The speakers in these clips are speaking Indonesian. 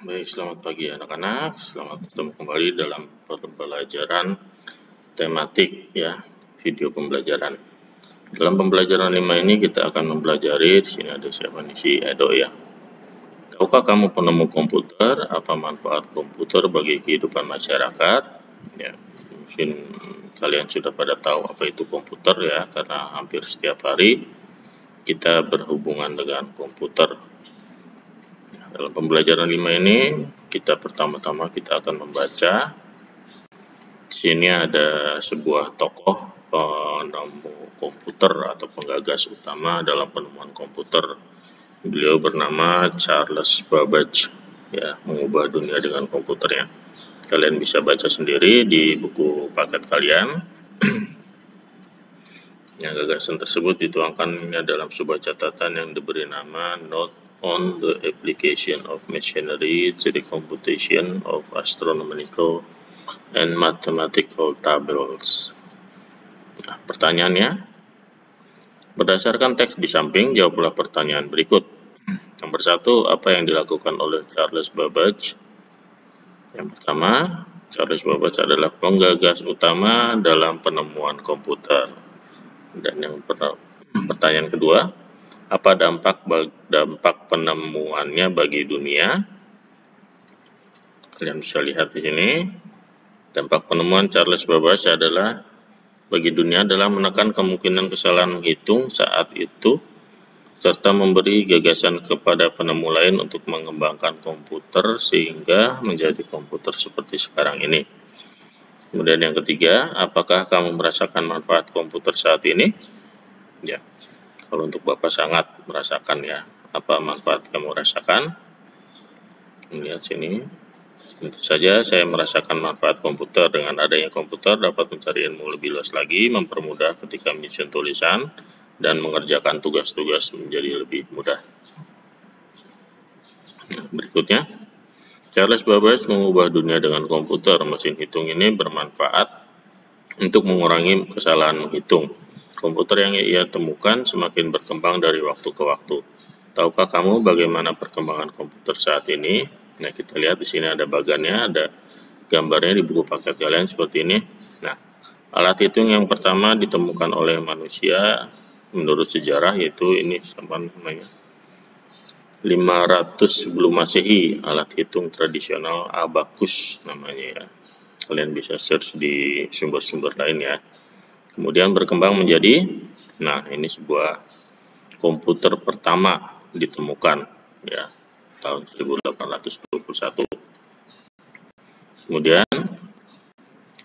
Baik, selamat pagi anak-anak. Selamat bertemu kembali dalam pembelajaran tematik ya, video pembelajaran. Dalam pembelajaran 5 ini kita akan mempelajari, di sini ada siapa nih, si Edo ya. Tahukah kamu penemu komputer, apa manfaat komputer bagi kehidupan masyarakat? Ya, mungkin kalian sudah pada tahu apa itu komputer ya, karena hampir setiap hari kita berhubungan dengan komputer. Dalam pembelajaran 5 ini, kita pertama-tama kita akan membaca. Di sini ada sebuah tokoh penemu komputer atau penggagas utama dalam penemuan komputer. Beliau bernama Charles Babbage, ya, mengubah dunia dengan komputernya. Kalian bisa baca sendiri di buku paket kalian. Yang gagasan tersebut dituangkannya dalam sebuah catatan yang diberi nama Note on the Application of Machinery to the Computation of Astronomical and Mathematical Tables. Nah, pertanyaannya, berdasarkan teks di samping, jawablah pertanyaan berikut. Nomor 1, apa yang dilakukan oleh Charles Babbage? Yang pertama, Charles Babbage adalah penggagas utama dalam penemuan komputer. Dan yang pertanyaan kedua, apa dampak penemuannya bagi dunia? Kalian bisa lihat di sini. Dampak penemuan Charles Babbage adalah bagi dunia adalah menekan kemungkinan kesalahan menghitung saat itu, serta memberi gagasan kepada penemu lain untuk mengembangkan komputer sehingga menjadi komputer seperti sekarang ini. Kemudian yang ketiga, apakah kamu merasakan manfaat komputer saat ini? Ya, kalau untuk Bapak sangat merasakan ya. Apa manfaat kamu rasakan? Lihat sini. Tentu saja saya merasakan manfaat komputer. Dengan adanya komputer dapat mencari ilmu lebih luas lagi, mempermudah ketika menyusun tulisan, dan mengerjakan tugas-tugas menjadi lebih mudah. Nah, berikutnya, Charles Babbage mengubah dunia dengan komputer. Mesin hitung ini bermanfaat untuk mengurangi kesalahan menghitung. Komputer yang ia temukan semakin berkembang dari waktu ke waktu. Tahukah kamu bagaimana perkembangan komputer saat ini? Nah, kita lihat di sini ada bagannya, ada gambarnya di buku paket kalian seperti ini. Nah, alat hitung yang pertama ditemukan oleh manusia menurut sejarah yaitu ini apa namanya? 500 sebelum Masehi, alat hitung tradisional abacus namanya ya. Kalian bisa search di sumber-sumber lain ya. Kemudian berkembang menjadi, nah ini sebuah komputer pertama ditemukan ya tahun 1821. Kemudian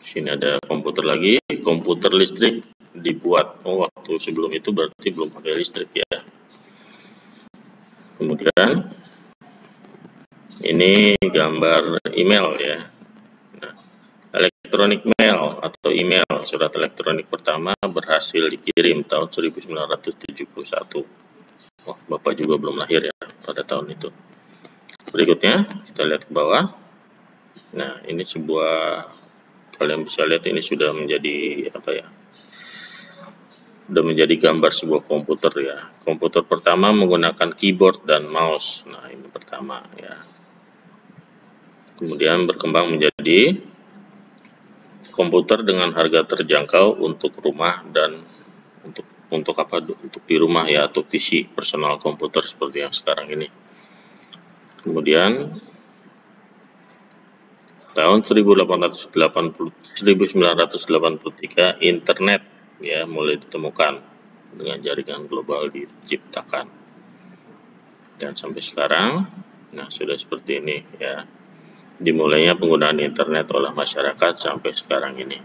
sini ada komputer lagi, komputer listrik dibuat. Waktu sebelum itu berarti belum pakai listrik ya. Kemudian ini gambar email ya. Nah, elektronik mail atau email, surat elektronik pertama berhasil dikirim tahun 1971. Wah, Bapak juga belum lahir ya pada tahun itu. Berikutnya kita lihat ke bawah. Nah, ini sebuah, kalian bisa lihat ini sudah menjadi apa ya? Sudah menjadi gambar sebuah komputer ya. Komputer pertama menggunakan keyboard dan mouse. Nah, ini pertama ya. Kemudian berkembang menjadi komputer dengan harga terjangkau untuk rumah dan untuk apa? Untuk di rumah ya, atau PC, personal komputer seperti yang sekarang ini. Kemudian tahun 1983 internet ya mulai ditemukan dengan jaringan global diciptakan. Dan sampai sekarang nah sudah seperti ini ya. Dimulainya penggunaan internet oleh masyarakat sampai sekarang ini.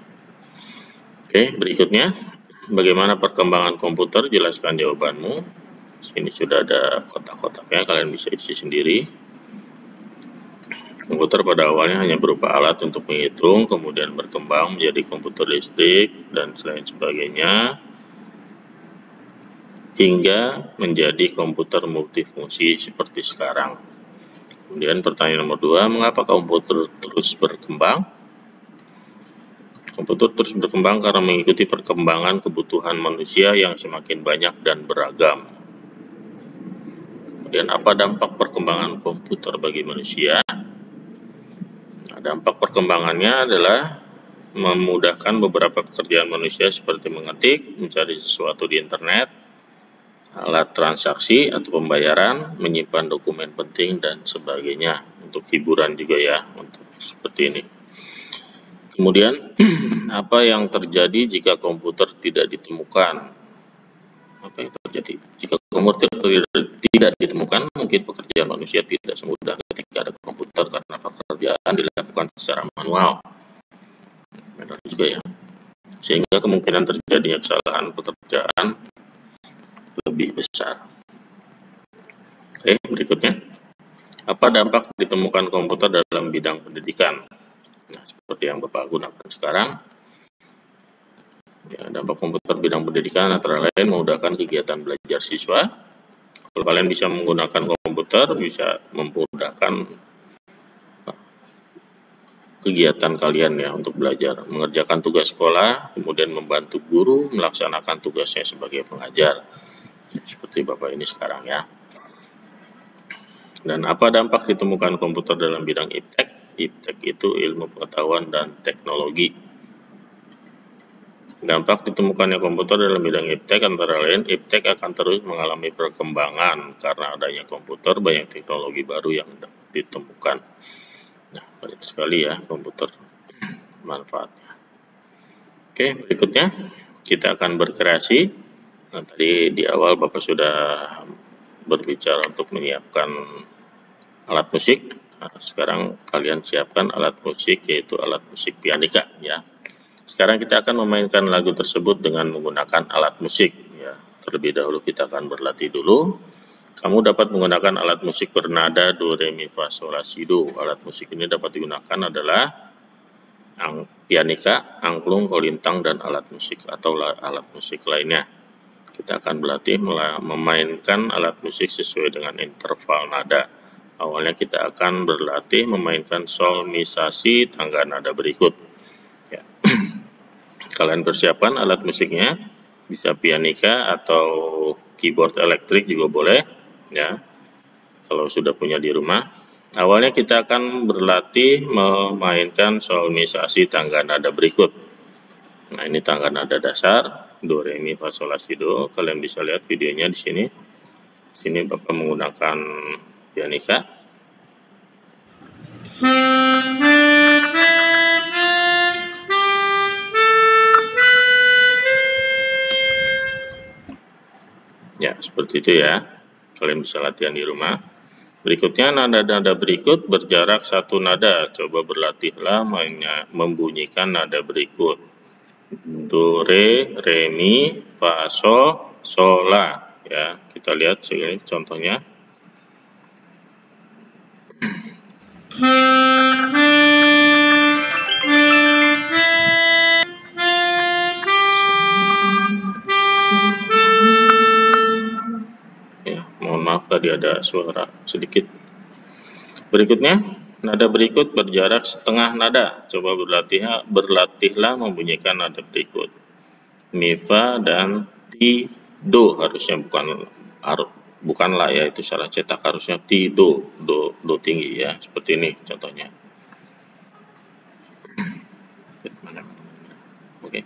Oke, berikutnya bagaimana perkembangan komputer? Jelaskan jawabanmu. Sini sudah ada kotak-kotaknya, kalian bisa isi sendiri. Komputer pada awalnya hanya berupa alat untuk menghitung, kemudian berkembang menjadi komputer listrik dan lain sebagainya, hingga menjadi komputer multifungsi seperti sekarang. Kemudian pertanyaan nomor 2, mengapa komputer terus berkembang? Komputer terus berkembang karena mengikuti perkembangan kebutuhan manusia yang semakin banyak dan beragam. Kemudian apa dampak perkembangan komputer bagi manusia? Nah, dampak perkembangannya adalah memudahkan beberapa pekerjaan manusia seperti mengetik, mencari sesuatu di internet, alat transaksi atau pembayaran, menyimpan dokumen penting dan sebagainya. Untuk hiburan juga ya, untuk seperti ini. Kemudian apa yang terjadi jika komputer tidak ditemukan? Apa yang terjadi jika komputer tidak ditemukan? Mungkin pekerjaan manusia tidak semudah ketika ada komputer karena pekerjaan dilakukan secara manual. Benar juga ya. Sehingga kemungkinan terjadinya kesalahan pekerjaan lebih besar. Oke, berikutnya. Apa dampak ditemukan komputer dalam bidang pendidikan? Nah, seperti yang Bapak gunakan sekarang. Ya, dampak komputer bidang pendidikan antara lain memudahkan kegiatan belajar siswa. Kalau kalian bisa menggunakan komputer, bisa memudahkan kegiatan kalian ya untuk belajar, mengerjakan tugas sekolah, kemudian membantu guru melaksanakan tugasnya sebagai pengajar. Seperti Bapak ini sekarang ya. Dan apa dampak ditemukan komputer dalam bidang iptek? Iptek itu ilmu pengetahuan dan teknologi. Dampak ditemukannya komputer dalam bidang iptek antara lain, iptek akan terus mengalami perkembangan karena adanya komputer, banyak teknologi baru yang ditemukan. Nah, banyak sekali ya komputer manfaatnya. Oke, berikutnya kita akan berkreasi. Nah, tadi di awal Bapak sudah berbicara untuk menyiapkan alat musik. Nah, sekarang kalian siapkan alat musik, yaitu alat musik pianika ya. Sekarang kita akan memainkan lagu tersebut dengan menggunakan alat musik ya. Terlebih dahulu kita akan berlatih dulu. Kamu dapat menggunakan alat musik bernada do, re, mi, fa, sol, la, si, do. Alat musik ini dapat digunakan adalah pianika, angklung, kolintang, dan alat musik atau alat musik lainnya. Kita akan berlatih memainkan alat musik sesuai dengan interval nada. Awalnya kita akan berlatih memainkan sol, mi, sa, si, tangga nada berikut. Ya. Kalian persiapkan alat musiknya, bisa pianika atau keyboard elektrik juga boleh ya, kalau sudah punya di rumah. Awalnya kita akan berlatih memainkan sol, mi, sa, si, tangga nada berikut. Nah, ini tangga nada dasar do, re, mi, fa, sol, la, si, do. Kalian bisa lihat videonya di sini. Sini Bapak menggunakan pianika. Ya, seperti itu ya. Kalian bisa latihan di rumah. Berikutnya nada-nada berikut berjarak satu nada. Coba berlatihlah membunyikan nada berikut. Do, re, mi, fa, sol, sol, la. Ya, kita lihat sini contohnya. Ya, mohon maaf tadi ada suara sedikit. Berikutnya, nada berikut berjarak setengah nada. Coba berlatihlah membunyikan nada berikut. Mi, fa, dan ti, do. Harusnya bukan la ya, itu salah cetak. Harusnya ti, do. Do tinggi ya. Seperti ini contohnya. Oke.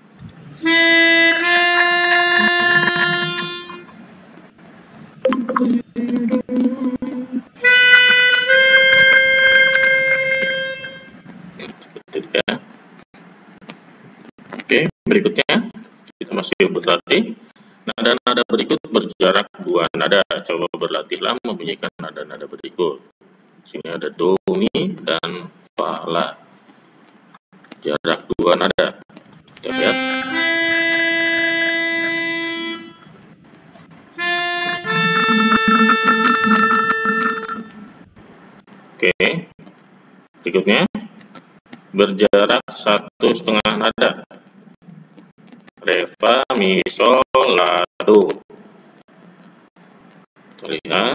Oke, berikutnya kita masih berlatih. Nada-nada berikut berjarak dua nada. Coba berlatihlah membunyikan nada-nada berikut. Di sini ada do, mi, dan fa, la. Jarak dua nada. Kita lihat. Oke, berikutnya berjarak satu setengah nada. Re, fa, mi, sol, la, do. Terlihat.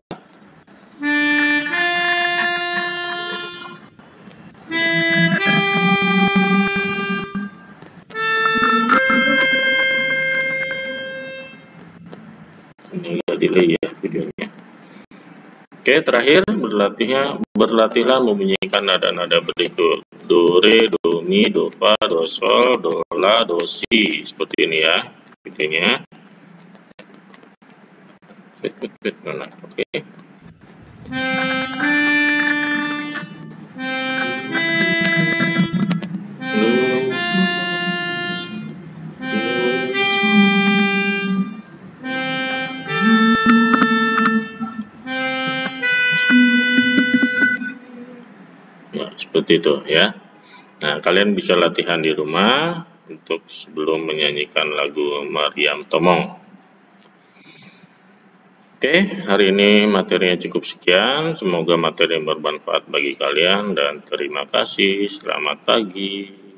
Ini agak delay ya videonya. Oke, terakhir berlatihlah membunyikan nada-nada berikut: do, re, do, mi, do, fa, do, sol, do, la, do, si. Seperti ini ya videonya. Oke. Ya, seperti itu ya. Nah, kalian bisa latihan di rumah untuk sebelum menyanyikan lagu Maryam Tomong. Oke, hari ini materinya cukup sekian. Semoga materi bermanfaat bagi kalian dan terima kasih. Selamat pagi.